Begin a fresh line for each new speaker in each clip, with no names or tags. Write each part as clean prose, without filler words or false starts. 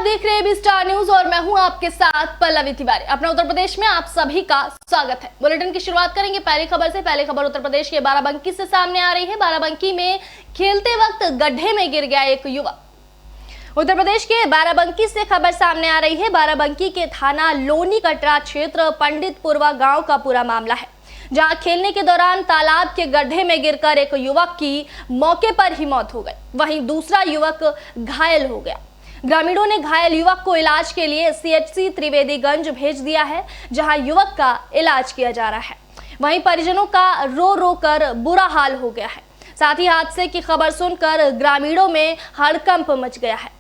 देख रहे हैं स्टार न्यूज और मैं हूं आपके साथ पल्लवी तिवारी। अपने उत्तर प्रदेश में आप सभी का स्वागत है। बुलेटिन की शुरुआत करेंगे पहली खबर से। पहली खबर उत्तर प्रदेश के बाराबंकी से सामने आ रही है। बाराबंकी में खेलते वक्त गड्ढे में गिर गया एक युवक। उत्तर प्रदेश के बाराबंकी से खबर सामने आ रही है। बाराबंकी के थाना लोनी कटरा क्षेत्र पंडितपुरवा गांव का पूरा मामला है, जहां खेलने के दौरान तालाब के गड्ढे में गिरकर एक युवक की मौके पर ही मौत हो गई। वहीं दूसरा युवक घायल हो गया। ग्रामीणों ने घायल युवक को इलाज के लिए सीएचसी त्रिवेदीगंज भेज दिया है, जहां युवक का इलाज किया जा रहा है। वहीं परिजनों का रो रो कर बुरा हाल हो गया है। साथ ही हादसे की खबर सुनकर ग्रामीणों में हड़कंप मच गया है।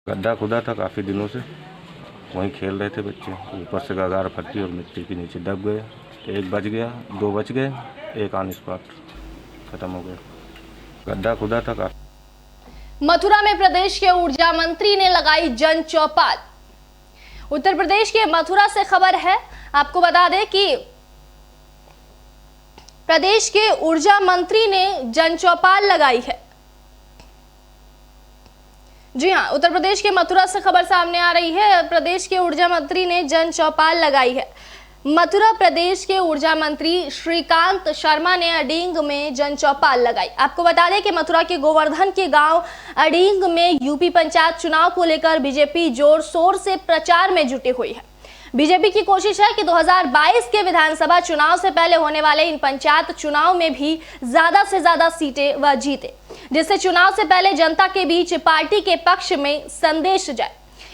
गड्ढा खुदा था काफी दिनों से, वहीं खेल रहे थे बच्चे। ऊपर से गागार फटी और मिट्टी के नीचे दब गए। एक बच गया, दो बच गए, एक ऑन स्पॉट खत्म हो गया। गड्ढा खुदा था काफी।
मथुरा में प्रदेश के ऊर्जा मंत्री ने लगाई जन चौपाल। उत्तर प्रदेश के मथुरा से खबर है। आपको बता दें कि प्रदेश के ऊर्जा मंत्री ने जन चौपाल लगाई है। जी हां, उत्तर प्रदेश के मथुरा से खबर सामने आ रही है। प्रदेश के ऊर्जा मंत्री ने जन चौपाल लगाई है। मथुरा प्रदेश के ऊर्जा मंत्री श्रीकांत शर्मा ने अडींग में जन चौपाल लगाई। आपको बता दें कि मथुरा के गोवर्धन के गांव अडींग में यूपी पंचायत चुनाव को लेकर बीजेपी जोर शोर से प्रचार में जुटी हुई है। बीजेपी की कोशिश है कि 2022 के विधानसभा चुनाव से पहले होने वाले इन पंचायत चुनाव में भी ज्यादा से ज्यादा सीटें वह जीते, जिससे चुनाव से पहले जनता के बीच पार्टी के पक्ष में संदेश जाए।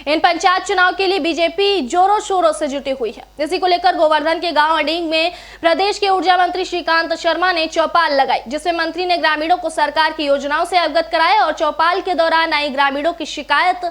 इन पंचायत चुनाव के लिए बीजेपी जोरों शोरों से जुटी हुई है। इसी को लेकर गोवर्धन के गांव अडींग में प्रदेश के ऊर्जा मंत्री श्रीकांत शर्मा ने चौपाल लगाई, जिसमें मंत्री ने ग्रामीणों को सरकार की योजनाओं से अवगत कराया और चौपाल के दौरान आई ग्रामीणों की शिकायत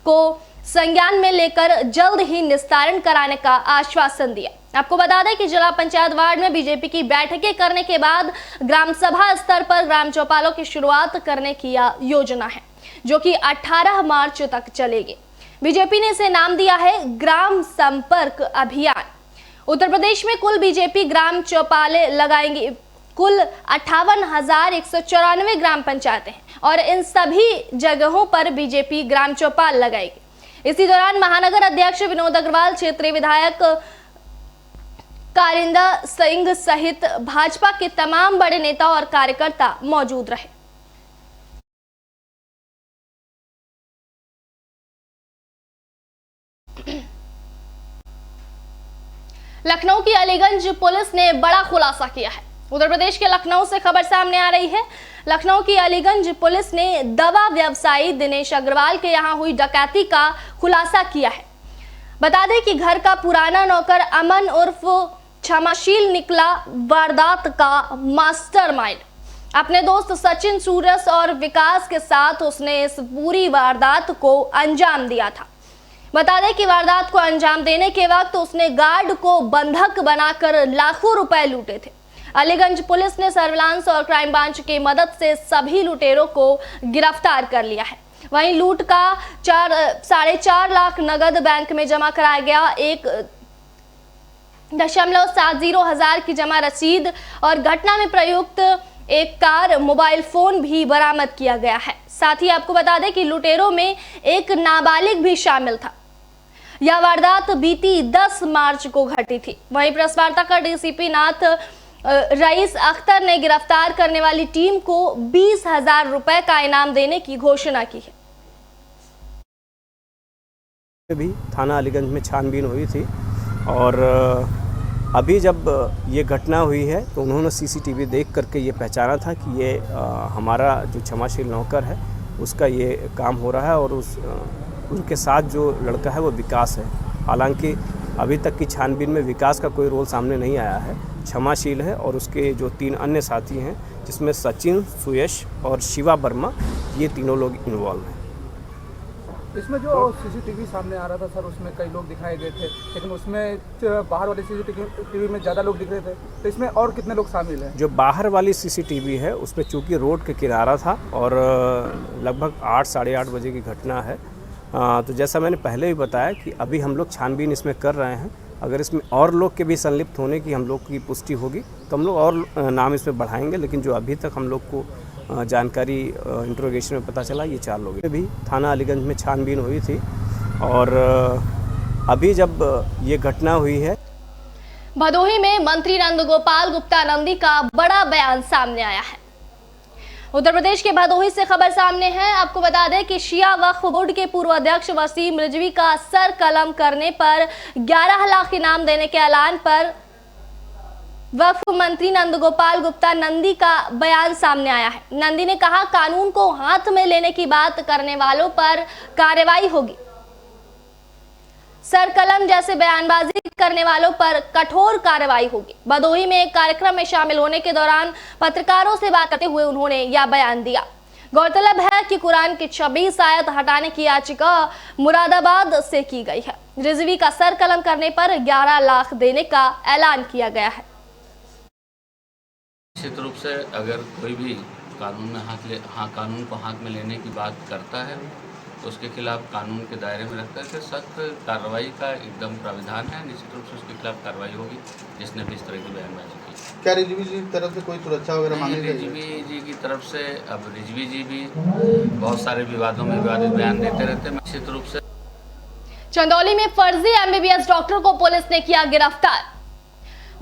को संज्ञान में लेकर जल्द ही निस्तारण कराने का आश्वासन दिया। आपको बता दें कि जिला पंचायत वार्ड में बीजेपी की बैठकें करने के बाद ग्राम सभा स्तर पर ग्राम चौपालों की शुरुआत करने की योजना है, जो कि 18 मार्च तक चलेगी। बीजेपी ने इसे नाम दिया है ग्राम संपर्क अभियान। उत्तर प्रदेश में कुल बीजेपी ग्राम चौपालें लगाएंगी। कुल 58,194 ग्राम पंचायतें हैं और इन सभी जगहों पर बीजेपी ग्राम चौपाल लगाएगी। इसी दौरान महानगर अध्यक्ष विनोद अग्रवाल, क्षेत्रीय विधायक कारिंदा सिंह सहित भाजपा के तमाम बड़े नेता और कार्यकर्ता मौजूद रहे। लखनऊ की अलीगंज पुलिस ने बड़ा खुलासा किया है। उत्तर प्रदेश के लखनऊ से खबर सामने आ रही है। लखनऊ की अलीगंज पुलिस ने दवा व्यवसायी दिनेश अग्रवाल के यहां हुई डकैती का खुलासा किया है। बता दें कि घर का पुराना नौकर अमन उर्फ क्षमाशील निकला वारदात का मास्टरमाइंड। अपने दोस्त सचिन, सूरज और विकास के साथ उसने इस पूरी वारदात को अंजाम दिया था। बता दें कि वारदात को अंजाम देने के वक्त उसने गार्ड को बंधक बनाकर लाखों रुपए लूटे थे। अलीगंज पुलिस ने सर्विलांस और क्राइम ब्रांच की मदद से सभी लुटेरों को गिरफ्तार कर लिया है। वहीं लूट का 4.5 लाख नगद बैंक में जमा कराया गया, 1.70 हजार की जमा रसीद और घटना में प्रयुक्त एक कार, मोबाइल फोन भी बरामद किया गया है। साथ ही आपको बता दें कि लुटेरों में एक नाबालिग भी शामिल था। यह वारदात बीती 10 मार्च को घटी थी। वहीं प्रेस वार्ता कर डीसीपी नाथ रईस अख्तर ने गिरफ्तार करने वाली टीम को 20,000 रुपए का इनाम देने की घोषणा की है।
भी थाना अलीगंज में छानबीन हुई थी और अभी जब ये घटना हुई है तो उन्होंने सीसीटीवी देख करके ये पहचाना था कि ये हमारा जो क्षमाशील नौकर है उसका ये काम हो रहा है और उनके साथ जो लड़का है वो विकास है। हालांकि अभी तक की छानबीन में विकास का कोई रोल सामने नहीं आया है। क्षमाशील है और उसके जो 3 अन्य साथी हैं, जिसमें सचिन, सुयश और शिवा वर्मा, ये तीनों लोग इन्वॉल्व हैं।
इसमें जो सीसीटीवी सामने आ रहा था सर, उसमें कई लोग दिखाए गए थे, लेकिन उसमें बाहर वाले सीसीटीवी में ज़्यादा लोग दिख रहे थे, तो इसमें और कितने लोग शामिल हैं?
जो बाहर वाली सीसीटीवी है उसमें चूँकि रोड के किनारा था और लगभग 8 साढ़े 8 बजे की घटना है, तो जैसा मैंने पहले भी बताया कि अभी हम लोग छानबीन इसमें कर रहे हैं। अगर इसमें और लोग के भी संलिप्त होने की हम लोग की पुष्टि होगी तो हम लोग और नाम इसमें बढ़ाएंगे, लेकिन जो अभी तक हम लोग को जानकारी इंट्रोगेशन में पता चला ये 4 लोग भी थाना अलीगंज में छानबीन हुई थी और अभी जब ये घटना हुई है
भदोही में मंत्री नंदगोपाल गुप्ता नंदी का बड़ा बयान सामने आया है। उत्तर प्रदेश के भदोही से खबर सामने है। आपको बता दें कि शिया वक्फ बोर्ड के पूर्व अध्यक्ष वसीम रिजवी का सर कलम करने पर 11 लाख इनाम देने के ऐलान पर वक्फ मंत्री नंदगोपाल गुप्ता नंदी का बयान सामने आया है। नंदी ने कहा, कानून को हाथ में लेने की बात करने वालों पर कार्रवाई होगी। सर कलम जैसे बयानबाजी करने वालों पर कठोर कार्रवाई होगी। भदोही में एक कार्यक्रम में शामिल होने के दौरान पत्रकारों से बात करते हुए उन्होंने यह बयान दिया। गौरतलब है कि कुरान की 26 आयत हटाने की याचिका मुरादाबाद से की गई है। रिजवी का सर कलम करने पर 11 लाख देने का ऐलान किया गया है।
निश्चित रूप से अगर कोई भी कानून को हाथ में लेने की बात करता है तो उसके खिलाफ कानून के दायरे में रखकर के सख्त कार्रवाई का एकदम प्राविधान है। निश्चित रूप से उसके खिलाफ कार्रवाई होगी जिसने भी इस तरह की बयानबाजी की।
क्या रिजवी जी की तरफ से कोई सुरक्षा वगैरह मांगी गई?
रिजवी जी की तरफ से अब रिजवी जी भी बहुत सारे विवादों में विवादित बयान देते रहते हैं। निश्चित रूप से
चंदौली में फर्जी MBBS डॉक्टर को पुलिस ने किया गिरफ्तार।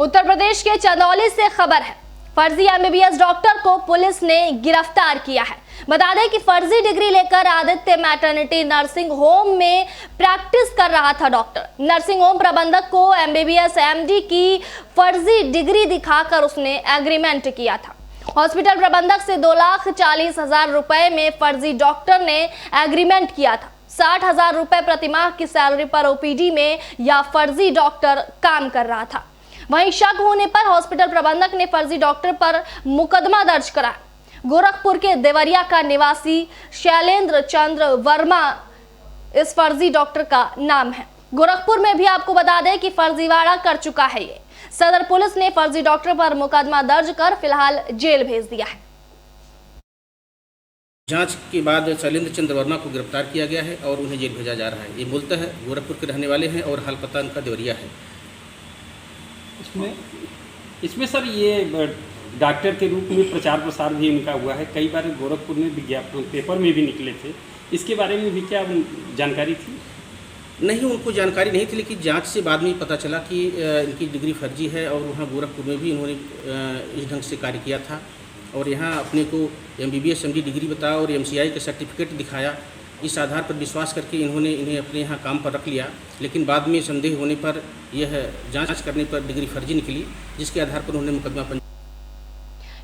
उत्तर प्रदेश के चंदौली से खबर है। फर्जी MBBS डॉक्टर को पुलिस ने गिरफ्तार किया है। बता दें कि फर्जी डिग्री लेकर आदित्य मैटरनिटी नर्सिंग होम में प्रैक्टिस कर रहा था डॉक्टर। नर्सिंग होम प्रबंधक को MBBS MD की फर्जी डिग्री दिखाकर उसने एग्रीमेंट किया था। हॉस्पिटल प्रबंधक से 2,40,000 रुपए में फर्जी डॉक्टर ने एग्रीमेंट किया था। 60,000 रुपए प्रतिमाह की सैलरी पर OPD में यह फर्जी डॉक्टर काम कर रहा था। वहीं शक होने पर हॉस्पिटल प्रबंधक ने फर्जी डॉक्टर पर मुकदमा दर्ज कराया। गोरखपुर के देवरिया का निवासी शैलेंद्र चंद्र वर्मा इस फर्जी डॉक्टर का नाम है। गोरखपुर में भी आपको बता दें कि फर्जीवाड़ा कर चुका है ये। सदर पुलिस ने फर्जी डॉक्टर पर मुकदमा दर्ज कर फिलहाल जेल भेज दिया है।
जांच के बाद शैलेंद्र चंद्र वर्मा को गिरफ्तार किया गया है और उन्हें जेल भेजा जा रहा है। ये मूलतः गोरखपुर के रहने वाले हैं और हाल पता उनका देवरिया है।
इसमें सर ये डॉक्टर के रूप में प्रचार प्रसार भी उनका हुआ है। कई बार गोरखपुर में विज्ञापन पेपर में भी निकले थे। इसके बारे में भी क्या जानकारी थी?
नहीं, उनको जानकारी नहीं थी, लेकिन जांच से बाद में पता चला कि इनकी डिग्री फर्जी है और वहाँ गोरखपुर में भी इन्होंने इस ढंग से कार्य किया था और यहाँ अपने को MBBS MD डिग्री बताया और MCI का सर्टिफिकेट दिखाया। इस आधार पर विश्वास करके इन्हें अपने यहाँ काम पर रख लिया, लेकिन बाद में संदेह होने पर यह जांच करने पर डिग्री फर्जी निकली, जिसके आधार पर उन्होंने मुकदमा।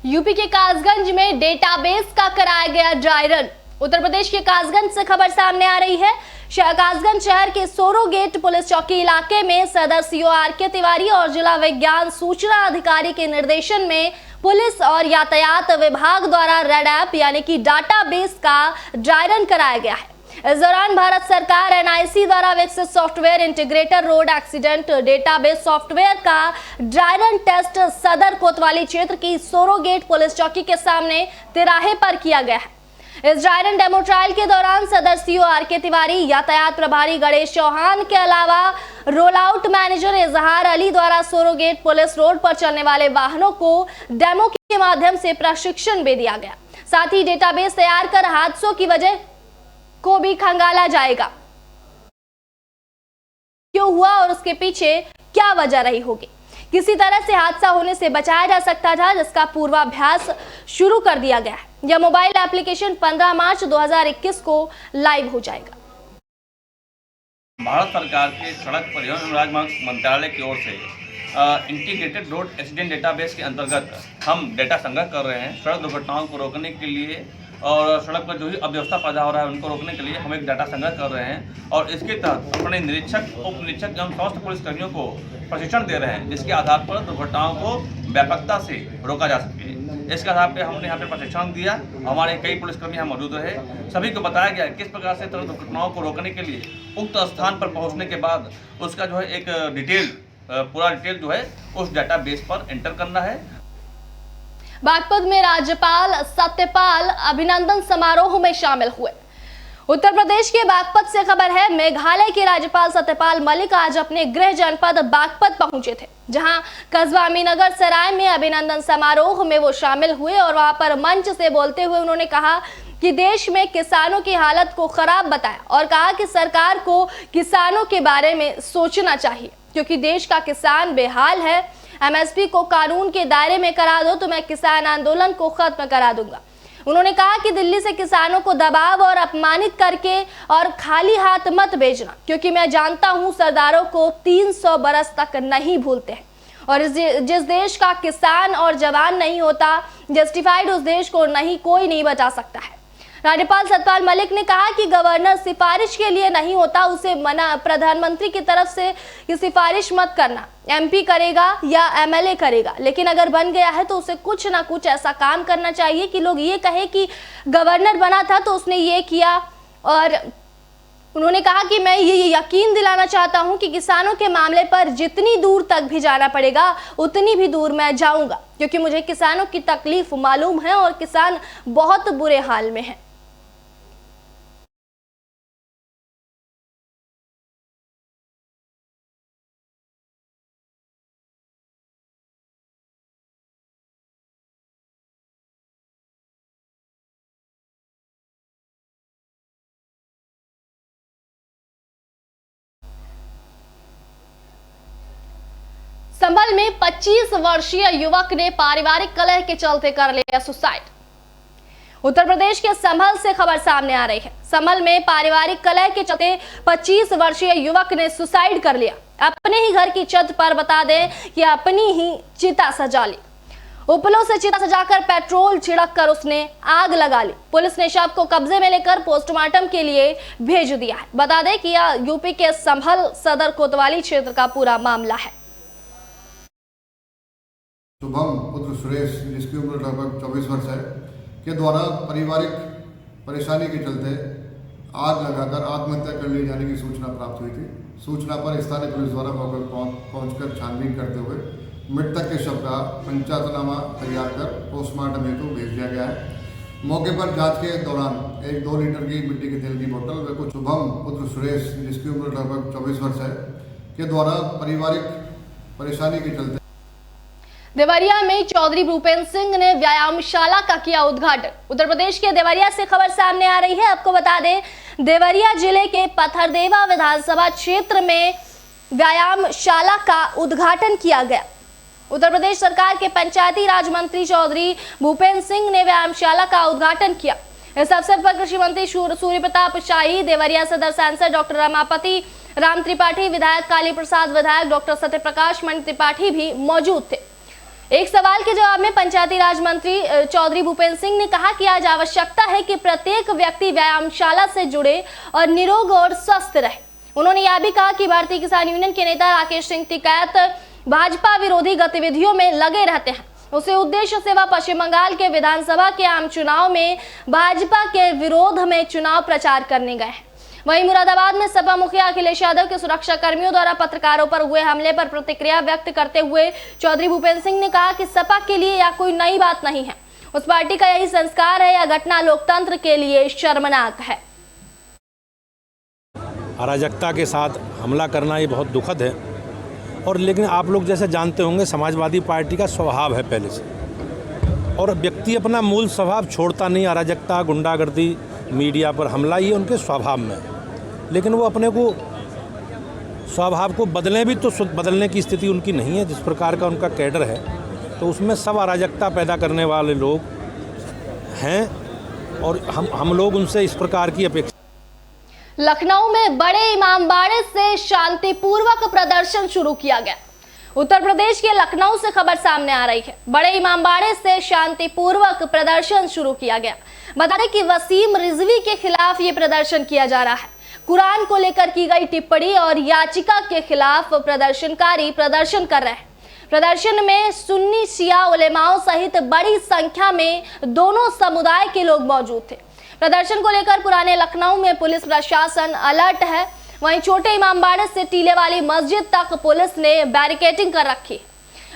यूपी के कासगंज में डेटाबेस का कराया गया ड्राई रन। उत्तर प्रदेश के कासगंज से खबर सामने आ रही है। कासगंज शहर के सोरो गेट पुलिस चौकी इलाके में सदर CO RK तिवारी और जिला विज्ञान सूचना अधिकारी के निर्देशन में पुलिस और यातायात विभाग द्वारा रेड ऐप यानी कि डाटाबेस का ड्राई रन कराया गया है। इस दौरान भारत सरकार NIC द्वारा विकसित software integrator road accident database software का ड्राई रन टेस्ट सदर कोतवाली क्षेत्र की सोरो गेट पुलिस चौकी के सामने तिराहे पर किया गया है। इस ड्राई रन डेमो ट्रायल के दौरान सदर CO RK तिवारी, यातायात प्रभारी गणेश चौहान के अलावा रोल आउट मैनेजर इजहार अली द्वारा सोरो गेट पुलिस रोड पर चलने वाले वाहनों को डेमो के माध्यम से प्रशिक्षण भी दिया गया। साथ ही डेटाबेस तैयार कर हादसों की वजह को भी खंगाला जाएगा, क्यों हुआ और उसके पीछे क्या वजह रही होगी। किसी तरह से हादसा होने से बचाया जा सकता था, जिसका पूर्वाभ्यास शुरू कर दिया गया है। यह मोबाइल एप्लीकेशन 15 मार्च 2021 को लाइव हो जाएगा।
भारत सरकार के सड़क परिवहन राजमार्ग मंत्रालय की ओर से इंटीग्रेटेड रोड एक्सीडेंट डेटाबेस के अंतर्गत हम डेटा संग्रह कर रहे हैं। सड़क दुर्घटनाओं को रोकने के लिए और सड़क पर जो भी अव्यवस्था पैदा हो रहा है उनको रोकने के लिए हम एक डाटा संग्रह कर रहे हैं और इसके तहत अपने निरीक्षक, उप निरीक्षक एवं समस्त पुलिसकर्मियों को प्रशिक्षण दे रहे हैं, जिसके आधार पर दुर्घटनाओं को व्यापकता से रोका जा सके। इसके आधार पर हमने यहाँ पे प्रशिक्षण दिया। हमारे कई पुलिसकर्मी यहाँ मौजूद रहे। सभी को बताया गया किस प्रकार से सड़क दुर्घटनाओं को रोकने के लिए उक्त स्थान पर पहुँचने के बाद उसका जो है एक पूरा डिटेल जो है उस डाटाबेस पर एंटर करना है।
बागपत में राज्यपाल सत्यपाल अभिनंदन समारोह में शामिल हुए। उत्तर प्रदेश के बागपत से खबर है। मेघालय के राज्यपाल सत्यपाल मलिक आज अपने गृह जनपद बागपत पहुंचे थे, जहां कस्बा अमीनगर सराय में अभिनंदन समारोह में वो शामिल हुए और वहां पर मंच से बोलते हुए उन्होंने कहा कि देश में किसानों की हालत को खराब बताया और कहा कि सरकार को किसानों के बारे में सोचना चाहिए, क्योंकि देश का किसान बेहाल है। एमएसपी को कानून के दायरे में करा दो तो मैं किसान आंदोलन को खत्म करा दूंगा। उन्होंने कहा कि दिल्ली से किसानों को दबाव और अपमानित करके और खाली हाथ मत भेजना, क्योंकि मैं जानता हूं सरदारों को 300 बरस तक नहीं भूलते हैं और जिस देश का किसान और जवान नहीं होता, जस्टिफाइड उस देश को कोई नहीं बचा सकता है। राज्यपाल सत्यपाल मलिक ने कहा कि गवर्नर सिफारिश के लिए नहीं होता, उसे मना प्रधानमंत्री की तरफ से कि सिफारिश मत करना, एमपी करेगा या एमएलए करेगा, लेकिन अगर बन गया है तो उसे कुछ ना कुछ ऐसा काम करना चाहिए कि लोग ये कहे कि गवर्नर बना था तो उसने ये किया। और उन्होंने कहा कि मैं ये यकीन दिलाना चाहता हूं कि किसानों के मामले पर जितनी दूर तक भी जाना पड़ेगा उतनी भी दूर मैं जाऊंगा, क्योंकि मुझे किसानों की तकलीफ मालूम है और किसान बहुत बुरे हाल में है। संभल में 25 वर्षीय युवक ने पारिवारिक कलह के चलते कर लिया सुसाइड। उत्तर प्रदेश के संभल से खबर सामने आ रही है। संभल में पारिवारिक कलह के चलते 25 वर्षीय युवक ने सुसाइड कर लिया। अपने ही घर की छत पर, बता दें कि अपनी ही चिता सजा ली। उपलों से चिता सजाकर पेट्रोल छिड़क कर उसने आग लगा ली। पुलिस ने शव को कब्जे में लेकर पोस्टमार्टम के लिए भेज दिया है। बता दें कि यह यूपी के संभल सदर कोतवाली क्षेत्र का पूरा मामला है।
शुभम पुत्र सुरेश, जिसकी उम्र लगभग 24 वर्ष है, के द्वारा पारिवारिक परेशानी के चलते आग लगाकर आत्महत्या कर लिए जाने की सूचना प्राप्त हुई थी। सूचना पर स्थानीय पुलिस द्वारा मौके पर पहुंचकर छानबीन करते हुए मृतक के शव का पंचायतनामा तैयार कर पोस्टमार्टम हेतु भेज दिया गया है। मौके पर जांच के दौरान एक 2 लीटर की मिट्टी के तेल की बोतल व कुछ शुभम पुत्र सुरेश, जिसकी उम्र लगभग 24 वर्ष है, के द्वारा पारिवारिक परेशानी के चलते
देवरिया में चौधरी भूपेंद्र सिंह ने व्यायामशाला का किया उद्घाटन। उत्तर प्रदेश के देवरिया से खबर सामने आ रही है। आपको बता दें, देवरिया जिले के पथरदेवा विधानसभा क्षेत्र में व्यायामशाला का उद्घाटन किया गया। उत्तर प्रदेश सरकार के पंचायती राज मंत्री चौधरी भूपेंद्र सिंह ने व्यायामशाला का उद्घाटन किया। इस अवसर पर कृषि मंत्री सूर्य प्रताप शाही, देवरिया सदर सांसद डॉक्टर रमापति राम त्रिपाठी, विधायक काली प्रसाद, विधायक डॉक्टर सत्यप्रकाश मणि त्रिपाठी भी मौजूद थे। एक सवाल के जवाब में पंचायती राज मंत्री चौधरी भूपेंद्र सिंह ने कहा कि आज आवश्यकता है कि प्रत्येक व्यक्ति व्यायामशाला से जुड़े और निरोग और स्वस्थ रहे। उन्होंने यह भी कहा कि भारतीय किसान यूनियन के नेता राकेश सिंह टिकैत भाजपा विरोधी गतिविधियों में लगे रहते हैं। उसे उद्देश्य से वह पश्चिम बंगाल के विधानसभा के आम चुनाव में भाजपा के विरोध में चुनाव प्रचार करने गए हैं। वहीं मुरादाबाद में सपा मुखिया अखिलेश यादव के सुरक्षा कर्मियों द्वारा पत्रकारों पर हुए हमले पर प्रतिक्रिया व्यक्त करते हुए चौधरी भूपेंद्र सिंह ने कहा कि सपा के लिए यह कोई नई बात नहीं है, उस पार्टी का यही संस्कार है। यह घटना लोकतंत्र के लिए शर्मनाक है।
अराजकता के साथ हमला करना ये बहुत दुखद है, और लेकिन आप लोग जैसे जानते होंगे समाजवादी पार्टी का स्वभाव है पहले से, और व्यक्ति अपना मूल स्वभाव छोड़ता नहीं। अराजकता, गुंडागर्दी, मीडिया पर हमला, ये उनके स्वभाव में है। लेकिन वो अपने को स्वभाव को बदलें भी तो बदलने की स्थिति उनकी नहीं है। जिस प्रकार का उनका कैडर है तो उसमें सब अराजकता पैदा करने वाले लोग हैं, और हम लोग उनसे इस प्रकार की अपेक्षा।
लखनऊ में बड़े इमामबाड़े से शांतिपूर्वक प्रदर्शन शुरू किया गया। उत्तर प्रदेश के लखनऊ से खबर सामने आ रही है। बड़े इमामबाड़े से शांतिपूर्वक प्रदर्शन शुरू किया गया। बता दें कि वसीम रिजवी के खिलाफ ये प्रदर्शन किया जा रहा है। कुरान को लेकर की गई टिप्पणी और याचिका के खिलाफ प्रदर्शनकारी प्रदर्शन कर रहे हैं। प्रदर्शन में सुन्नी शिया उलेमाओं सहित बड़ी संख्या में दोनों समुदाय के लोग मौजूद थे। प्रदर्शन को लेकर पुराने लखनऊ में पुलिस प्रशासन अलर्ट है। वहीं छोटे इमामबाड़े से टीले वाली मस्जिद तक पुलिस ने बैरिकेडिंग कर रखी।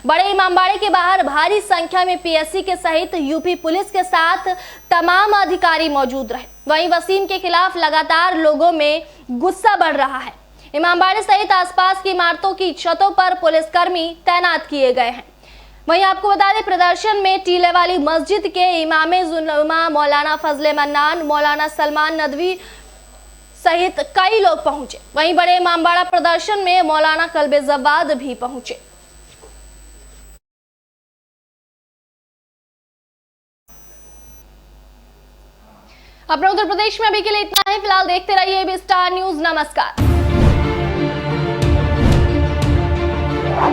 बड़े इमामबाड़े के बाहर भारी संख्या में पीएससी के सहित यूपी पुलिस के साथ तमाम अधिकारी मौजूद रहे। वहीं वसीम के खिलाफ लगातार लोगों में गुस्सा बढ़ रहा है। इमामबाड़े सहित आसपास की इमारतों की छतों पर पुलिसकर्मी तैनात किए गए हैं। वहीं आपको बता दें, प्रदर्शन में टीले वाली मस्जिद के इमामे जुलमा मौलाना फजले मन्नान, मौलाना सलमान नदवी सहित कई लोग पहुंचे। वहीं बड़े इमामबाड़ा प्रदर्शन में मौलाना कल्बे जवाद भी पहुंचे। अपने उत्तर प्रदेश में अभी के लिए इतना ही। फिलहाल देखते रहिए एबी स्टार न्यूज। नमस्कार।